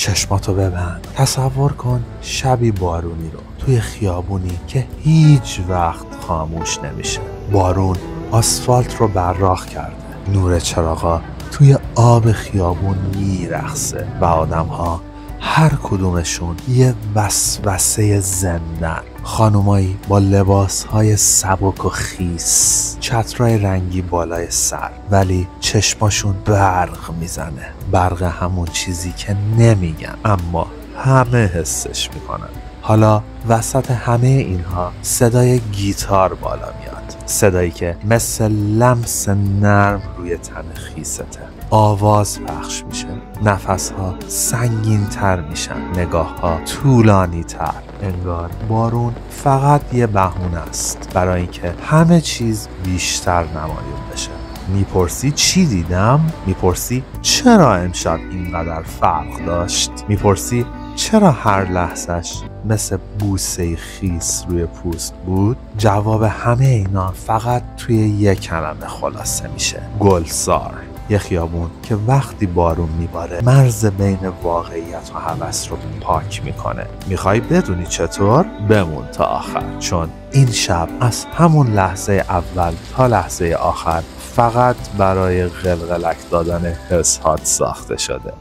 چشماتو ببند. تصور کن شبی بارونی رو توی خیابونی که هیچ وقت خاموش نمیشه. بارون آسفالت رو براق کرده. نور چراغا توی آب خیابون میرقصه و آدم‌ها هر کدومشون یه وسوسه زندن. خانومایی با لباسهای سبک و خیس، چترای رنگی بالای سر، ولی چشماشون برق میزنه. برق همون چیزی که نمیگن اما همه حسش میکنن. حالا وسط همه اینها صدای گیتار بالا میاد، صدایی که مثل لمس نرم روی تن خیسته. آواز پخش میشه، نفسها سنگین تر میشن، نگاهها طولانی تر. انگار بارون فقط یه بهونه است برای اینکه همه چیز بیشتر نمایان بشه. میپرسی چی دیدم؟ میپرسی چرا امشب اینقدر فرق داشت؟ میپرسی چرا هر لحظش مثل بوسه خیس روی پوست بود؟ جواب همه اینا فقط توی یک کلمه خلاصه میشه: گلزار. یه خیابون که وقتی بارون میباره مرز بین واقعیت و هوس رو پاک میکنه. میخوای بدونی چطور؟ بمون تا آخر، چون این شب از همون لحظه اول تا لحظه آخر فقط برای قلقلک دادن حسات ساخته شده.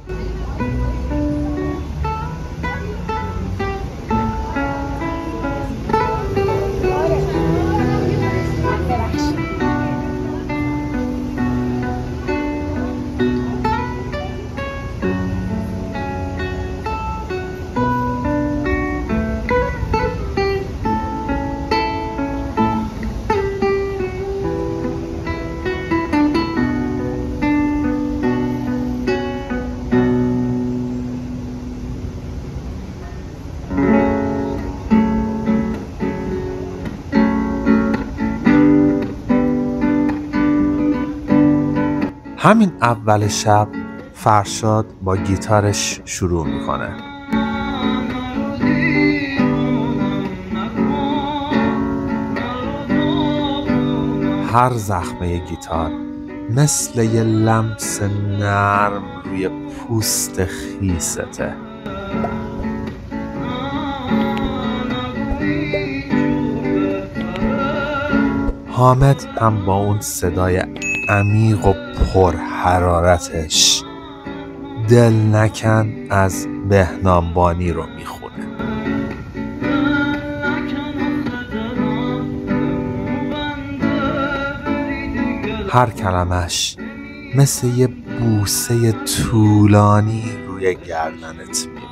همین اول شب فرشاد با گیتارش شروع میکنه. هر زخمه گیتار مثل یه لمس نرم روی پوست خیسته. حامد هم با اون صدای عمیق و پر حرارتش دل نکن از بهنام بانی رو میخونه. هر کلمش مثل یه بوسه طولانی روی گردنت میمونه.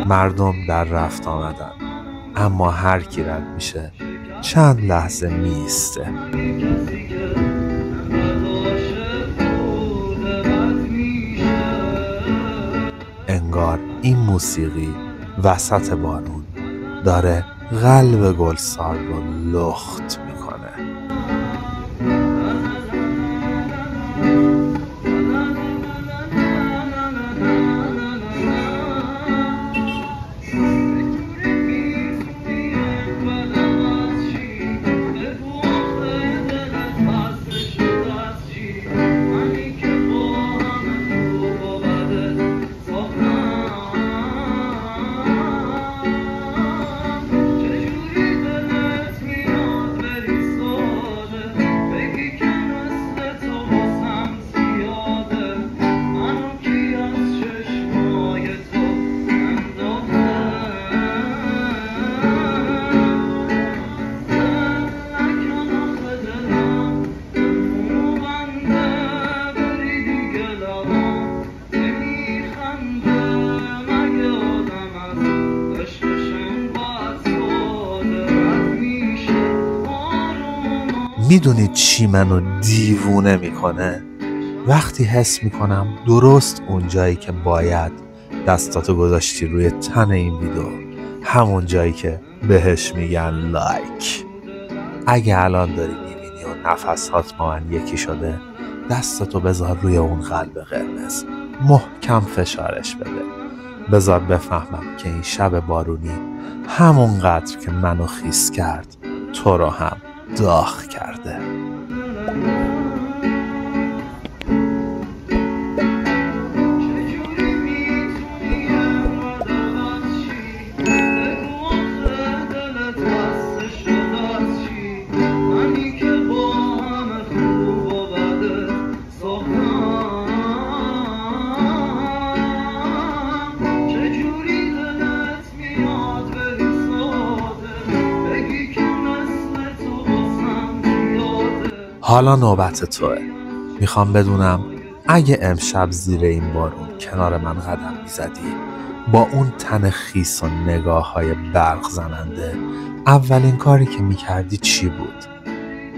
مردم در رفت آمدن، اما هر کی رد میشه چند لحظه میسته. انگار این موسیقی وسط بارون داره قلب گلزار رو لخت میکنه. میدونید چی منو دیوونه میکنه؟ وقتی حس میکنم درست اون جایی که باید دستاتو گذاشتی روی تن این ویدیو، همون جایی که بهش میگن لایک. اگه الان داری میبینی و نفسات با من یکی شده، دستاتو بذار روی اون قلب قرمز، محکم فشارش بده. بذار بفهمم که این شب بارونی همونقدر که منو خیس کرد تو رو هم داغ کرده. حالا نوبت توه. میخوام بدونم اگه امشب زیر این بارون کنار من قدم میزدی، با اون تن خیس و نگاه‌های برق زننده، اولین کاری که میکردی چی بود؟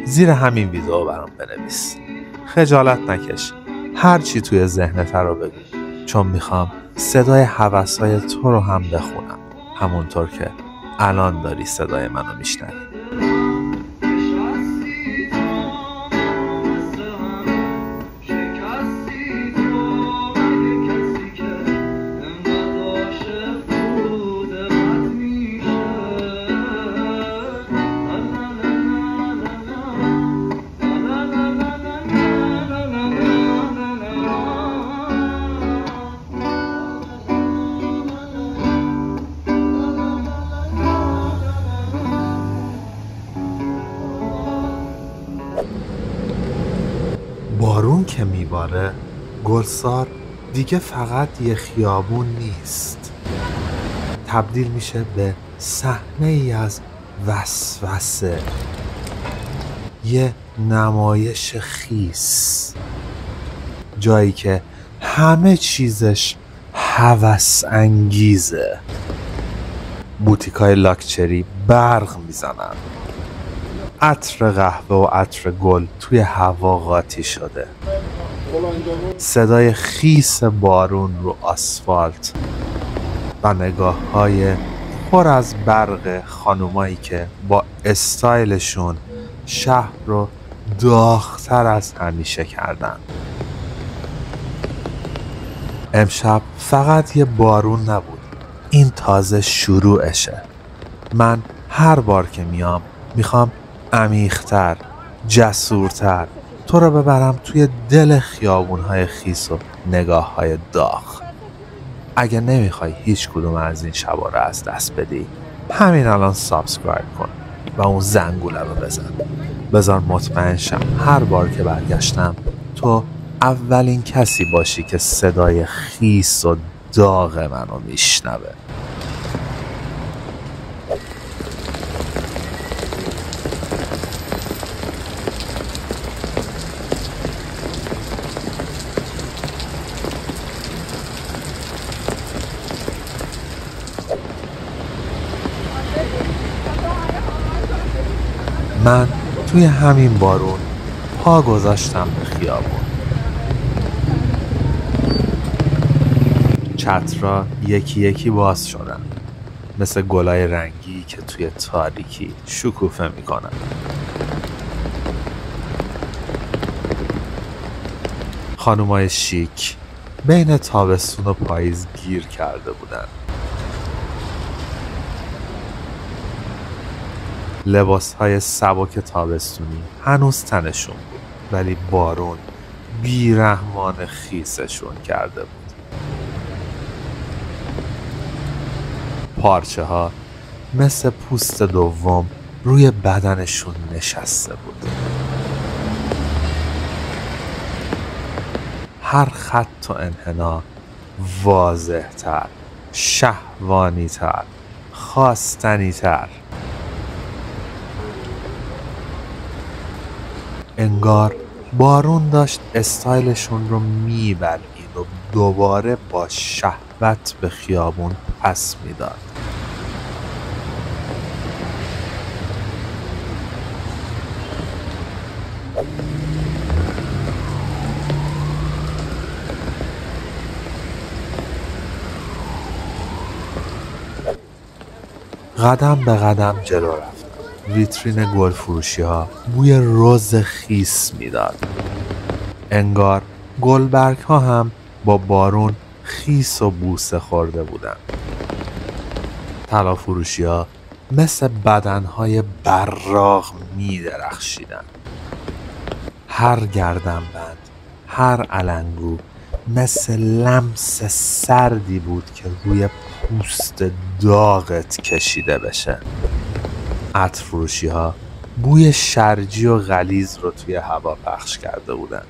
زیر همین ویدیو برام بنویس. خجالت نکش. هر چی توی ذهنت رو بگو، چون میخوام صدای هوس‌های تو رو هم بخونم، همونطور که الان داری صدای منو میشنوی. بارون که میباره، گلسار دیگه فقط یه خیابون نیست، تبدیل میشه به صحنه ای از وسوسه، یه نمایش خیس، جایی که همه چیزش هوس انگیزه. بوتیکای لاکچری برق میزنن، عطر قهوه و عطر گل توی هوا قاطی شده، صدای خیس بارون رو آسفالت و نگاه‌های پر از برق خانومایی که با استایلشون شهر رو داغ‌تر از همیشه کردن. امشب فقط یه بارون نبود، این تازه شروعشه. من هر بار که میخوام عمیق‌تر، جسورتر تو رو ببرم توی دل خیابون‌های خیس و نگاه‌های داغ. اگه نمیخوای هیچ کدوم از این شبا رو از دست بدی، همین الان سابسکرایب کن و اون زنگوله رو بذار مطمئن شم هر بار که برگشتم تو اولین کسی باشی که صدای خیس و داغ منو میشنوه. من توی همین بارون پا گذاشتم به خیابون. چترها یکی یکی باز شدن، مثل گلای رنگی که توی تاریکی شکوفه میکنن. خانومای شیک بین تابستون و پاییز گیر کرده بودن. لباسهای سبک تابستونی هنوز تنشون بود، ولی بارون بیرحمان خیسشون کرده بود. پارچه ها مثل پوست دوم روی بدنشون نشسته بود. هر خط و انحنا واضح تر، شهوانی تر، خواستنی تر. انگار بارون داشت استایلشون رو میبلعید و دوباره با شهوت به خیابون پس میداد. قدم به قدم جلو رفتم. ویترین گل فروشی ها بوی رز خیس میداد. انگار گلبرگ ها هم با بارون خیس و بوسه خورده بودن. طلا فروشی ها مثل بدن های براق می درخشیدن. هر گردنبند، هر علنگو مثل لمس سردی بود که روی پوست داغت کشیده بشه. عطر فروشی ها بوی شرجی و غلیظ رو توی هوا پخش کرده بودن.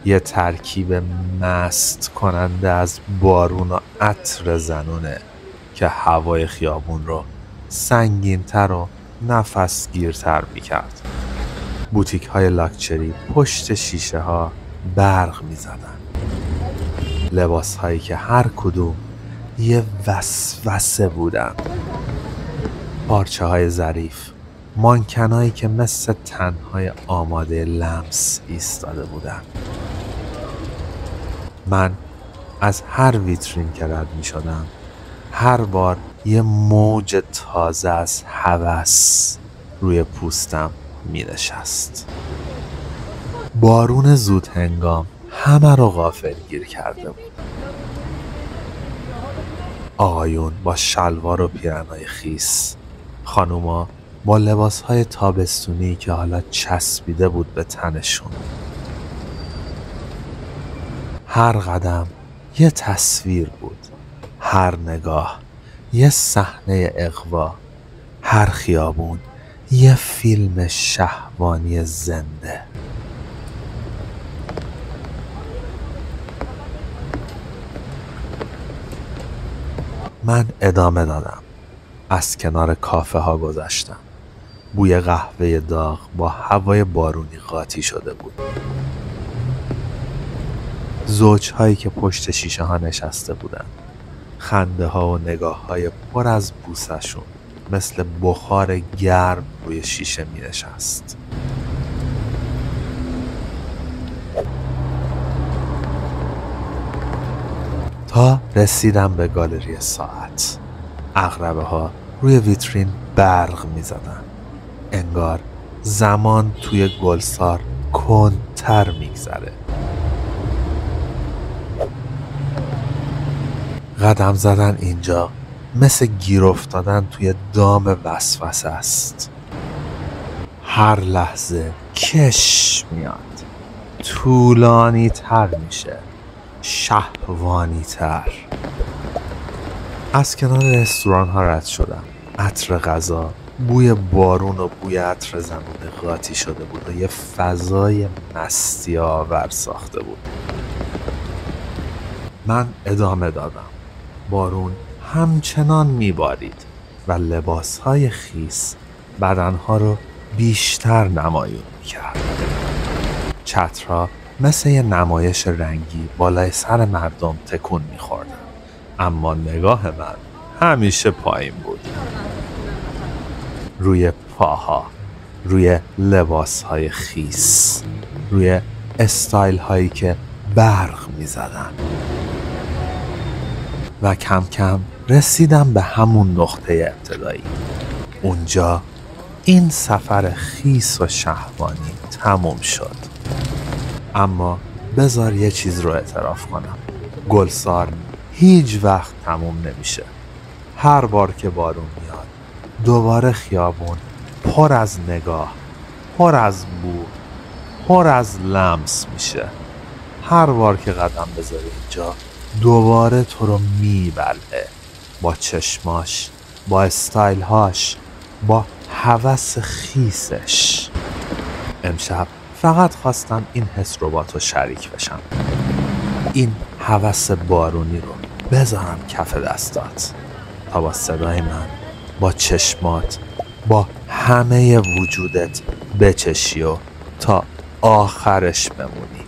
یه ترکیب مست کننده از بارون و عطر زنونه که هوای خیابون رو سنگین‌تر و نفسگیرتر میکرد. بوتیک های لاکچری پشت شیشه ها برق می زدن. لباس هایی که هر کدوم یه وسوسه بودن. پارچه های ظریف، مانکن هایی که مثل تنهای آماده لمس ایستاده بودن. من از هر ویترین که رد می شدم هر بار یه موج تازه از هوس روی پوستم می نشست. بارون زود هنگام همه رو غافلگیر کرده بود. آقایون با شلوار و پیرنهای خیس، خانوما با لباسهای تابستونی که حالا چسبیده بود به تنشون. هر قدم یه تصویر بود، هر نگاه یه صحنه اغوا، هر خیابون یه فیلم شهوانی زنده. من ادامه دادم. از کنار کافه ها گذشتم. بوی قهوه داغ با هوای بارونی قاطی شده بود. زوجهایی که پشت شیشه ها نشسته بودن. خنده ها و نگاه های پر از بوسشون مثل بخار گرم روی شیشه می نشست. تا رسیدم به گالری ساعت. عقربه ها روی ویترین برق می زدن. انگار زمان توی گلسار کندتر می گذره. قدم زدن اینجا مثل گیر افتادن توی دام وسوسه است. هر لحظه کش میاد، طولانی تر میشه، شهوانی تر. از کنار رستوران ها رد شدم. عطر غذا، بوی بارون و بوی عطر زمین قاطی شده بود و یه فضای مستی آور ساخته بود. من ادامه دادم. بارون همچنان میبارید و لباسهای خیس بدنها رو بیشتر نمایون میکرد. چترها مثل یه نمایش رنگی بالای سر مردم تکون میخوردن، اما نگاه من همیشه پایین بود. روی پاها، روی لباسهای خیس، روی استایل هایی که برق میزدن. و کم کم رسیدم به همون نقطه ابتدایی. اونجا این سفر خیس و شهوانی تموم شد. اما بذار یه چیز رو اعتراف کنم. گلسار هیچ وقت تموم نمیشه. هر بار که بارون میاد دوباره خیابون پر از نگاه، پر از بو، پر از لمس میشه. هر بار که قدم بذاری اینجا دوباره تو رو میبلعه، با چشماش، با استایلهاش، با هوس خیسش. امشب فقط خواستم این حس رو با تو شریک بشم. این هوس بارونی رو بذارم کف دستات تا با صدای من، با چشمات، با همه وجودت بچشی و تا آخرش بمونی.